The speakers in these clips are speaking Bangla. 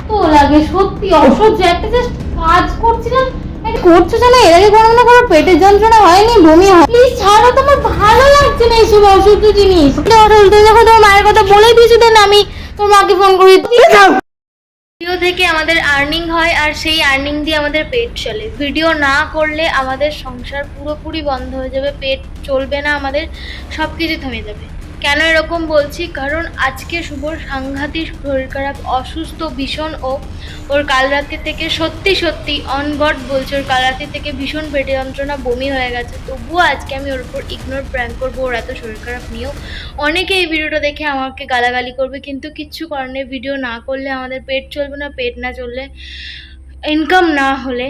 তো লাগে সত্যি অসহ্য। একটা জাস্ট কাজ করছিলাম, করছো জানো, এর আগে কোনো না কোনো পেটের যন্ত্রণা হয়নি, বমি হয়? প্লিজ ছাড়ো, তোমার ভালো লাগছে না এইসব অসহ্য জিনিস। দেখো তোমার মায়ের কথা বলে দিয়েছো, দেন আমি তোর মাকে ফোন করি। ভিডিও থেকে আমাদের আর্নিং হয়, আর সেই আর্নিং দিয়ে আমাদের পেট চলে। ভিডিও না করলে আমাদের সংসার পুরোপুরি বন্ধ হয়ে যাবে, পেট চলবে না, আমাদের সব কিছু থেমে যাবে। কেন এরকম বলছি? কারণ আজকে শুভর সাংঘাতিক শরীর খারাপ, অসুস্থ ভীষণ। ওর কাল রাত্রি থেকে সত্যি সত্যি অনগড বলছে, ওর কাল রাত্রি থেকে ভীষণ পেটে যন্ত্রণা, বমি হয়ে গেছে। তবুও আজকে আমি ওর উপর ইগনোর প্র্যাঙ্ক করবো, ওর এত শরীর খারাপ নিয়েও। অনেকে এই ভিডিওটা দেখে আমাকে গালাগালি করবে, কিন্তু কিচ্ছু করার নেই। ভিডিও না করলে আমাদের পেট চলবে না, পেট না চললে, ইনকাম না হলে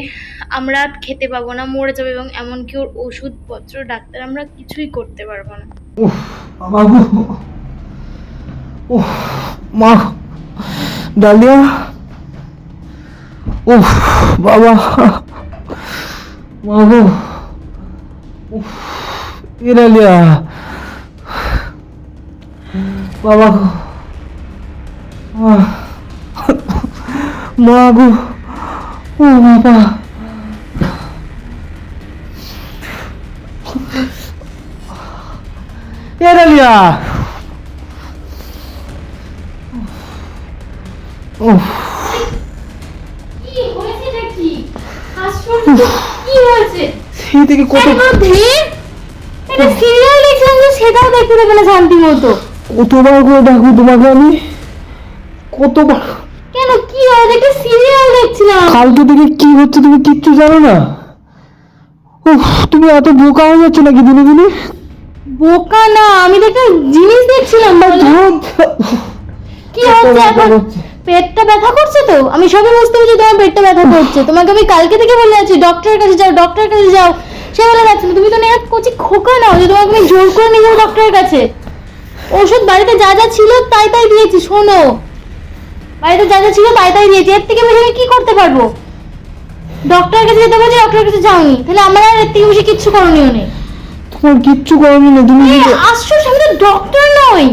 আমরা খেতে পাবো না, মরে যাবে। এবং এমনকি ওর ওষুধপত্র, ডাক্তার, আমরা কিছুই করতে পারবো না। উফ বাবু, উফ মা, ডালিয়া, উফ বাবা, বাবু, উফ এ ডালিয়া, বাবা গো, মা গো, ও বাবা, এ ডালিয়া, উফ কি হয়েছে নাকি? আশ্চর্য, কি হয়েছে? সেই থেকে কত একটা সিরিয়াল দেখছিলাম, যে সেটাও দেখতে দেবে না শান্তি মতো। কতবার করে ডাকবো তোমাকে আমি, কতবার। কেন, কি হয়েছে? একটা সিরিয়াল দেখছিলাম। কালকে থেকে কি হচ্ছে তুমি কিচ্ছু জানো না? উফ, তুমি এত বোকা হয়ে যাচ্ছ নাকি দিনে দিনে? বোকা না, আমি তো একটা জিনিস দেখছিলাম। কি হচ্ছে এখন? পেটটা ব্যথা করছে তো? আমি সবই বুঝতে পারছি তোমার পেটটা ব্যথা করছে। তোমাকে আমি কালকে থেকে বলে যাচ্ছি ডক্টরের কাছে যাও, ডক্টরের কাছে যাও, সে বলে যাচ্ছে না। তুমি তো এক কচি খোকা নাও যে তোমাকে আমি জোর করে নিয়ে যাবো ডক্টরের কাছে? ওষুধ বাড়িতে যা যা ছিল তাই তাই দিয়েছি। শোনো, বাড়িতে যা যা ছিল তাই তাই দিয়েছি, এর থেকে বেশি আমি কি করতে পারবো? ডক্টরের কাছে যেতে বলছি, ডক্টরের কাছে যাওনি, তাহলে আমার আর এর থেকে বেশি কিচ্ছু করণীয় নেই। তোমার কিচ্ছু করনি না, তুমি আশ্চর্য, আমি তো ডক্টর নই।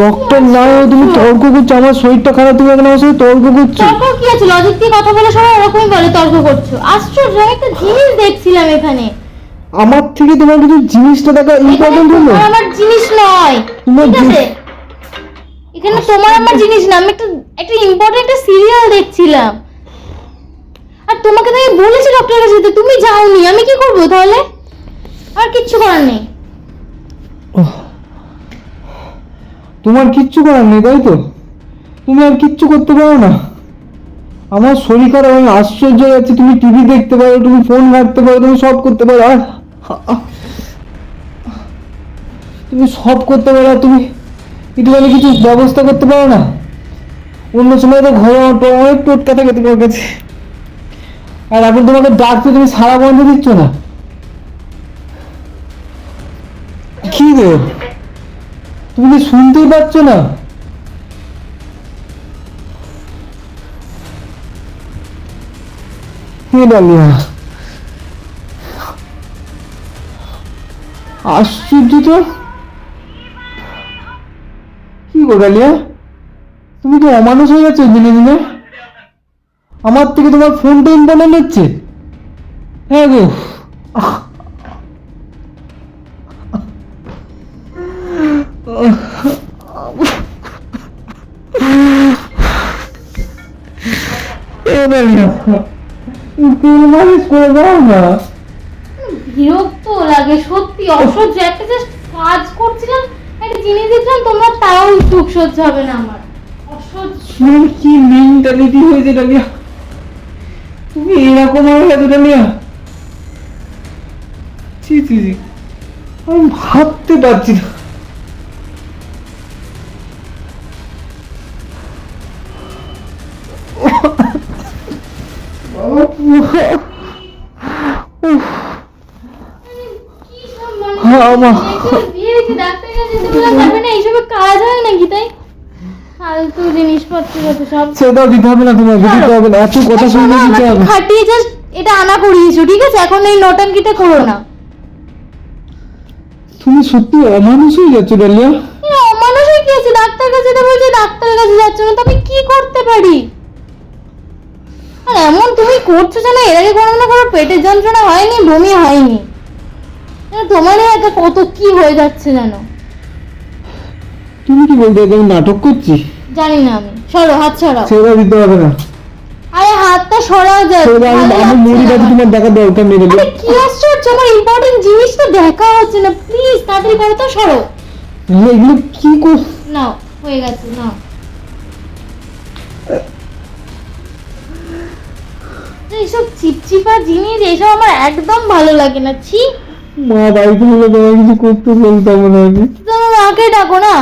ডক্টর না হয়ে তুমি তর্ক করছো, আমার শরীরটা খারাপ, তুমি এখন আমার সাথে তর্ক করছো। তর্ক কি আছে? লজিক দিয়ে কথা বলে সবাই এরকমই বলে তর্ক করছো। আশ্চর্য, আমি একটা জিনিস দেখছিলাম এখানে। আমার থেকে তোমার কিছু জিনিসটা দেখা ইম্পর্টেন্ট হলো? আমার জিনিস নয়, ঠিক আছে? এখানে তোমার আমার জিনিস না, আমি একটা ইম্পর্টেন্ট একটা সিরিয়াল দেখছিলাম। আর তোমাকে তো আমি বলেছি ডক্টরের কাছে যেতে, তুমি যাওনি। আমি কি করবো তাহলে? আর কিচ্ছু করার নেই। তোমার কিচ্ছু করার নেই তাই তো? তুমি আর কিচ্ছু করতে পারো না? আমার শরীর খারাপ, আমি আশ্চর্য হয়ে যাচ্ছি। তুমি টিভি দেখতে পারো, তুমি ফোন ঘাঁটতে পারো, তুমি সব করতে পারো, আর তুমি সব করতে পারো, আর তুমি একটুখানি কিছু ব্যবস্থা করতে পারো না? অন্য সময় তো ঘরে অনেক টোটকা থাকে তোমার কাছে, আর এখন তোমাকে ডাকতে তুমি সারা বন্ধ দিচ্ছ না। কি রে, তুমি কি শুনতেই পাচ্ছ না? হে ডালিয়া, আশ্চর্য তো। কি গো ডালিয়া, তুমি তো অমানুষ হয়ে যাচ্ছ দিনে দিনে। আমার থেকে তোমার ফোনটা ইম্পর্টেন্ট হচ্ছে? হ্যাঁ গো, এ ডালিয়া, তেল মালিশ করে দাও না। বিরক্ত লাগে সত্যি, অসহ্য। একটা জাস্ট কাজ করছিলাম, একটা জিনিস দেখলাম, তোমার তাও সুখ সহ্য হবে না আমার। অসহ্য। কি মেন্টালিটি হয়েছে ডালিয়া, তুমি এরকম হয়ে গেছো ডালিয়া? ছি ছি ছি, আমি ভাবতে পারছি না। কি সব দিয়েছি ডাক্তারের কাছে যেতে বললাম, যাবে না, এইসবে কাজ হয় নাকি? তাই ফালতু জিনিসপত্র যত সব। সেটাও দিতে হবে না, তোমাকে দিতে হবে না, এত কথা শুনে দিতে হবে। খাটিয়ে জাস্ট এটা আনা করিয়েছো, ঠিক আছে? এখন এই নটাঙ্কিটা করো না। তুমি সত্যি অমানুষ হয়ে যাচ্ছ ডালিয়া। অমানুষ হয়ে কি আছে? ডাক্তার যাচ্ছে না, তো আমি কি করতে পারি? আর এমন তুমি করছো যেন এর আগে কোনো না কোনো পেটের যন্ত্রণা হয়নি, বমি হয়নি। তোমারই একা কত কি হয়ে যাচ্ছে জানো। তুমি কি বলতে চাইছো, আমি নাটক করছি? জানি না আমি, সরো, হাত সরাও। সেটা দিতে হবে না। আরে হাতটা সরাও যায়। আমি মরি বাকি তোমার দেখা দরকার নেই। আরে কি আশ্চর্য, আমার ইম্পর্টেন্ট জিনিসটা দেখা হচ্ছে না, প্লিজ তাড়াতাড়ি করো তো, সরো। এগুলো কি কর? নাও, হয়ে গেছে, নাও। এইসব চিপচিপা জিনিস, এইসব আমার একদম ভালো লাগে না, ছি। মা বাড়িতে হলে তোমার কিছু করতে বলতাম না আমি। তোমার মাকে ডাকো না,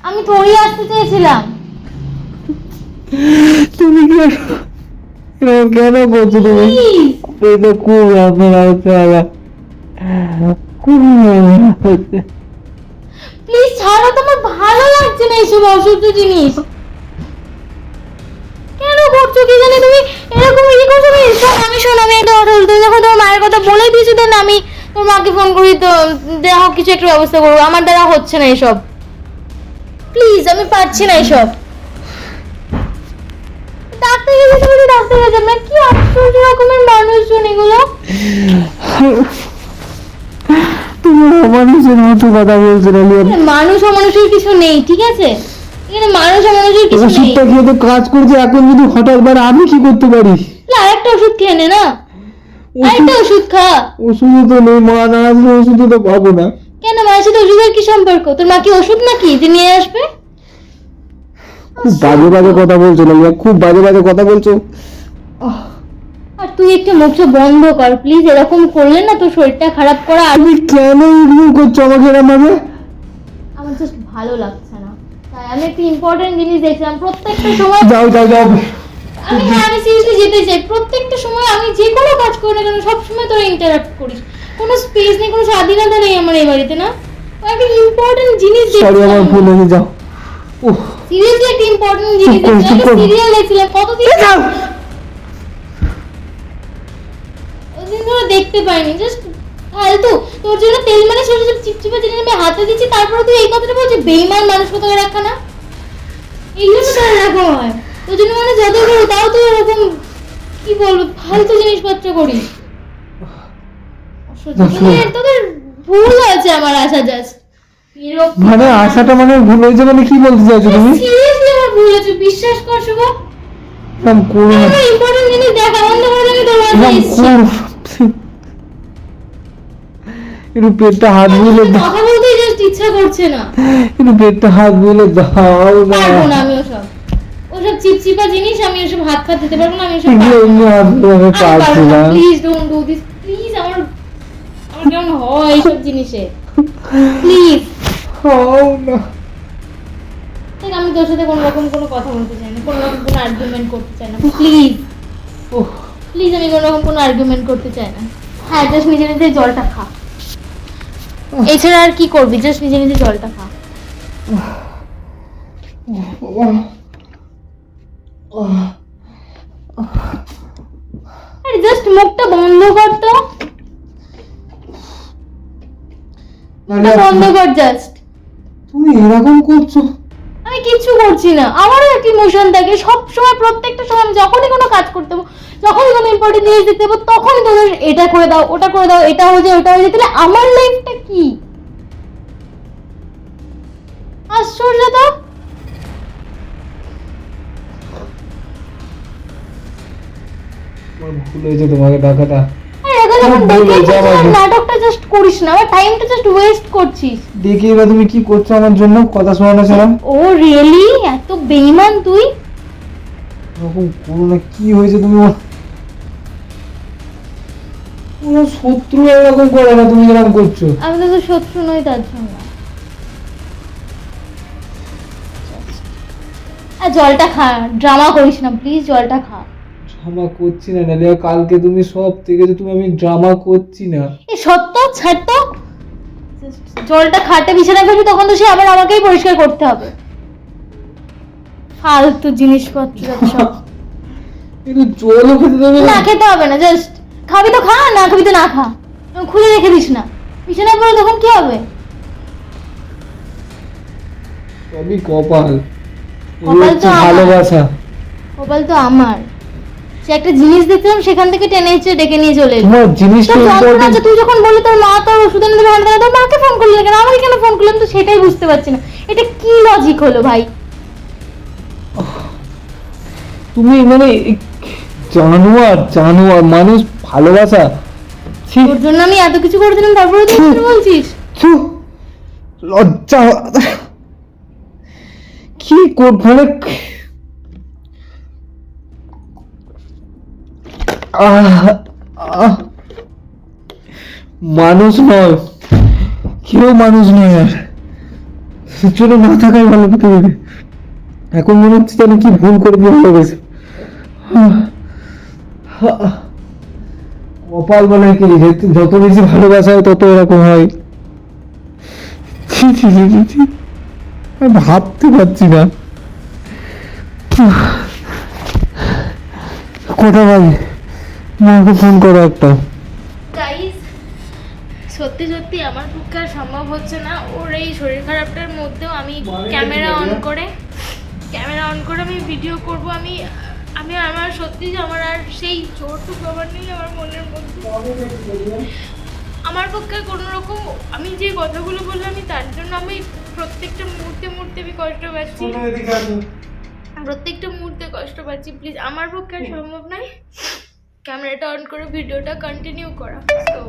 আমি থোড়ি আসতে চেয়েছিলাম। তুমি কি এরকম কেন করছো তুমি? এটা খুব রান্না হচ্ছে আমার, খুব রান্না হচ্ছে। প্লিজ ছাড়ো, তোমার ভালো লাগছে না এইসব অসহ্য জিনিস। কেন করছো কি জানি তুমি এরকম ই করছো? আমি শোনো, আমি একটা কথা বলতে, যখন তোমার মায়ের কথা বলে দিয়েছি, দেন আমি তোমার মাকে ফোন করি, তো দেখো কিছু একটা ব্যবস্থা করবো। আমার দ্বারা হচ্ছে না এসব, প্লিজ, আমি পারছি না এসব। ডাক্তার গেছে, ডাক্তার গেছে, আমরা কি আশ্চর্য রকমের মানুষজন এগুলো। তুমি অমানুষের মতো কথা বলছো না। মানুষ অমানুষের কিছু নেই, ঠিক আছে? এখানে মানুষ অমানুষের কিছু নেই। ওষুধটা খেয়ে তো কাজ করছে, এখন যদি হঠাৎ বার আমি কি করতে পারি? আরেকটা ওষুধ খেয়ে নে না, আরেকটা ওষুধ খা। ওষুধও তো নেই, মা না আসলে ওষুধও তো পাবো না। কেন, মায়ের সাথে ওষুধের কি সম্পর্ক? তোর মা কি ওষুধ নাকি যে নিয়ে আসবে? খুব বাজে বাজে কথা বলছো না, খুব বাজে বাজে কথা বলছো। আর তুই একটু মুখটা বন্ধ কর প্লিজ, এরকম করলে না তোর শরীরটা খারাপ করা। আর তুমি কেন ইগনোর করছো আমাকে এরকম ভাবে? আমার জাস্ট ভালো লাগছে না, তাই আমি একটা ইম্পর্টেন্ট জিনিস দেখছিলাম। প্রত্যেকটা সময় যাও যাও যাও। আমি সিরিয়াসলি যেতে চাই। প্রত্যেকটা সময় আমি যে কোনো কাজ করি না কেন, সবসময় তোরা ইন্টারাপ্ট করিস। কোনো স্পেস নেই, কোনো স্বাধীনতা নেই আমার এই বাড়িতে, না? একটা ইম্পর্টেন্ট জিনিস সরি, আমার ভুল হয়ে যাও। উফ, সিরিয়াসলি একটা ইম্পর্টেন্ট জিনিস চুপ করো, চুপ করো। সিরিয়াল দেখছিলাম কতদিন ওদিন ধরে দেখতে পাইনি, জাস্ট ফালতু। তোর জন্য তেল মানে ছোট ছোট চিপচিপা জিনিস আমি হাতে দিচ্ছি, তারপরে তুই এই কথাটা বলছিস, বেইমান মানুষ কোথাও রাখা না। এইগুলো তো তার এরকম হয়, তোর জন্য মানে যত করো তাও তুই এরকম কি বলবো ফালতু জিনিসপত্র করিস। তোদের ভুল আছে আমার আশা, জাস্ট মানে আশাটা মানে ভুল হয়েছে মানে কি বলতে চাইছো তুমি? সিরিয়াসলি আমার ভুল আছে, বিশ্বাস কর শুভ। এরকম করো না, আমার ইম্পর্টেন্ট জিনিস দেখা বন্ধ করে দেবে তোর এরকম বাসায় করো। একটু পেটটা হাত বুলে দাও, কথা বলতে জাস্ট ইচ্ছা করছে না। একটু পেটটা হাত বুলে দাও না। পারবো না আমি ওসব চিপচিপা জিনিস, আমি ওসব হাত ফাত দিতে পারবো না, আমি ওসব এগুলো এমনি হাত বুলে আমি পারছি না। Please don't do this please. আমার কেমন হয় এইসব জিনিসে, প্লিজ। খাও না। দেখ, আমি তোর সাথে কোনো রকম কোনো কথা বলতে চাই না, কোনো রকম কোনো আর্গুমেন্ট করতে চাই না, প্লিজ উফ, প্লিজ। আমি কোনো রকম কোনো আর্গুমেন্ট করতে চাই না। হ্যাঁ, জাস্ট নিজে নিজে জলটা খা, এছাড়া আর কি করবি? জাস্ট নিজে নিজে জলটা খা। বাবা। আরে জাস্ট মুখটা বন্ধ কর তো, মুখটা বন্ধ কর জাস্ট। তুমি এরকম করছো? আমি কিচ্ছু করছি না, আমারও একটা ইমোশন থাকে সব সময়, প্রত্যেকটা সময়। আমি যখনই কোনো কাজ করতে যাবো, যখনই কোনো ইম্পর্টেন্ট জিনিস দেখতে যাবো, তখনই তোদের এটা করে দাও, ওটা করে দাও, এটা হয়ে যায়, ওটা হয়ে যায়। তাহলে আমার লাইফটা কি? আশ্চর্য তো। আমার ভুল হয়েছে তোমাকে ডাকাটা। আরে এখন যখন দেখে নাটকটা জাস্ট করিস না, আমার টাইমটা জাস্ট ওয়েস্ট করছিস। দেখি এবার তুমি কি করছো আমার জন্য, কথা শোনানো ছাড়া। ও রিয়েলি এত বেইমান তুই? এরকম করো না, কি হয়েছে তুমি? ওরা শত্রু এরকম করে না, তুমি এরকম করছো। আমি তো তোর শত্রু নই তার জন্য। আর জলটা খা, ড্রামা করিস না প্লিজ, জলটা খা। ড্রামা করছি না নালিয়া, কালকে তুমি সব থেকে যে তুমি আমি ড্রামা করছি না। এই সত্য ছাড় তো, জলটা খাটে বিছানা ফেলবি, তখন তো সে আবার আমাকেই পরিষ্কার করতে হবে। ফালতু জিনিসপত্র সব। একটু জলও খেতে দেবে না না? খেতে হবে না, জাস্ট খাবি তো খা, না খাবি তো না খা, খুলে রেখে দিস না। বিছানায় পড়ে তখন কি হবে? সবই কপাল। ওই হচ্ছে ভালোবাসা। কপাল তো আমার, সে একটা জিনিস দেখলাম সেখান থেকে টেনে এসে ডেকে নিয়ে চলে এলো। তোমার জিনিসটা তোর যন্ত্রণা important। হচ্ছে, তুই যখন বললি তোর মা তোর ওষুধ এনে দেবে, হ্যাঁ তোর মাকে ফোন করলি না কেন, আমাকে কেন ফোন করলাম, তো সেটাই বুঝতে পারছি না, এটা কি লজিক হলো ভাই? তুমি মানে জানোয়ার জানোয়ার মানুষ, ভালোবাসা, ছি তোর জন্য আমি এত কিছু করে দিলাম, তারপরে তুই কিছু বলছিস? ছু, লজ্জা, কি মানে আহ, আহ, মানুষ নয়, কেউ মানুষ নয় আর, চলো না থাকাই ভালো পৃথিবীতে। এখন মনে হচ্ছে যেন কি ভুল করে দিয়ে ভালোবেসে। কপাল বলে কি, যত বেশি ভালোবাসা হয় তত এরকম হয়। ছি ছি ছি ছি ছি, আমি ভাবতে পারছি না। কটা বাজে, মাকে ফোন করো একটা। গাইস, সত্যি সত্যি আমার পক্ষে আর সম্ভব হচ্ছে না, ওর এই শরীর খারাপটার মধ্যেও আমি ক্যামেরা অন করে আমি ভিডিও করব। আমি আমার সত্যি যে আমার আর সেই জোরটুকু আমার নেই আমার মনের মধ্যে। আমার পক্ষে কোনো রকম, আমি যে কথাগুলো বললাম আমি তার জন্য আমি প্রত্যেকটা মুহূর্তে আমি কষ্ট পাচ্ছি, প্রত্যেকটা মুহূর্তে কষ্ট পাচ্ছি। প্লিজ, আমার পক্ষে আর সম্ভব নয় ক্যামেরাটা অন করে ভিডিওটা কন্টিনিউ করা। তো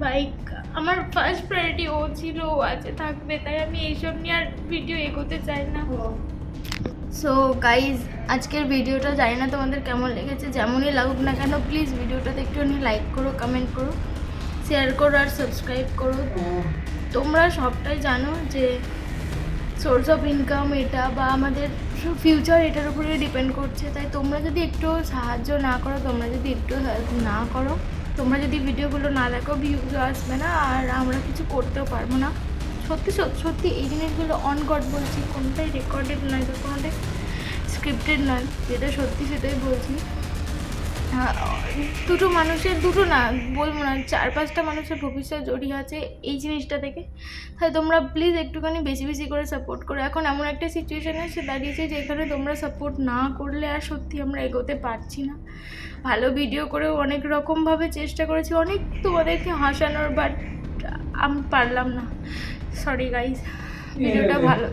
ভাই, আমার ফার্স্ট প্রায়োরিটি ও ছিল, ও আছে, থাকবে, তাই আমি এইসব নিয়ে আর ভিডিও এগোতে চাই না। সো গাইজ, আজকের ভিডিওটা জানি না তোমাদের কেমন লেগেছে, যেমনই লাগুক না কেন প্লিজ ভিডিওটাতে একটুখানি লাইক করো, কমেন্ট করো, শেয়ার করো আর সাবস্ক্রাইব করো। তোমরা সবটাই জানো যে সোর্স অফ ইনকাম এটা বা আমাদের ফিউচার এটার উপরে ডিপেন্ড করছে, তাই তোমরা যদি একটু সাহায্য না করো, তোমরা যদি একটু হেল্প না করো, তোমরা যদি ভিডিওগুলো না দেখো, ভিউজও আসবে না আর আমরা কিছু করতেও পারবো না। সত্যি সত্যি এই জিনিসগুলো অন গড বলছি, কোনোটাই রেকর্ডেড নয় বা কোনোটাই স্ক্রিপ্টেড নয়, যেটা সত্যি সেটাই বলছি। দুটো মানুষের, দুটো না বলবো না, 4-5টা মানুষের ভবিষ্যৎ জড়িয়ে আছে এই জিনিসটা থেকে। তাই তোমরা প্লিজ একটুখানি বেশি বেশি করে সাপোর্ট করো। এখন এমন একটা সিচুয়েশানে এসে দাঁড়িয়েছে যেখানে তোমরা সাপোর্ট না করলে আর সত্যি আমরা এগোতে পারছি না। ভালো ভিডিও করেও অনেক রকমভাবে চেষ্টা করেছি, অনেক তোমাদেরকে হাসানোর, বাট আমি পারলাম না। সরি গাইজ, ভিডিওটা ভালো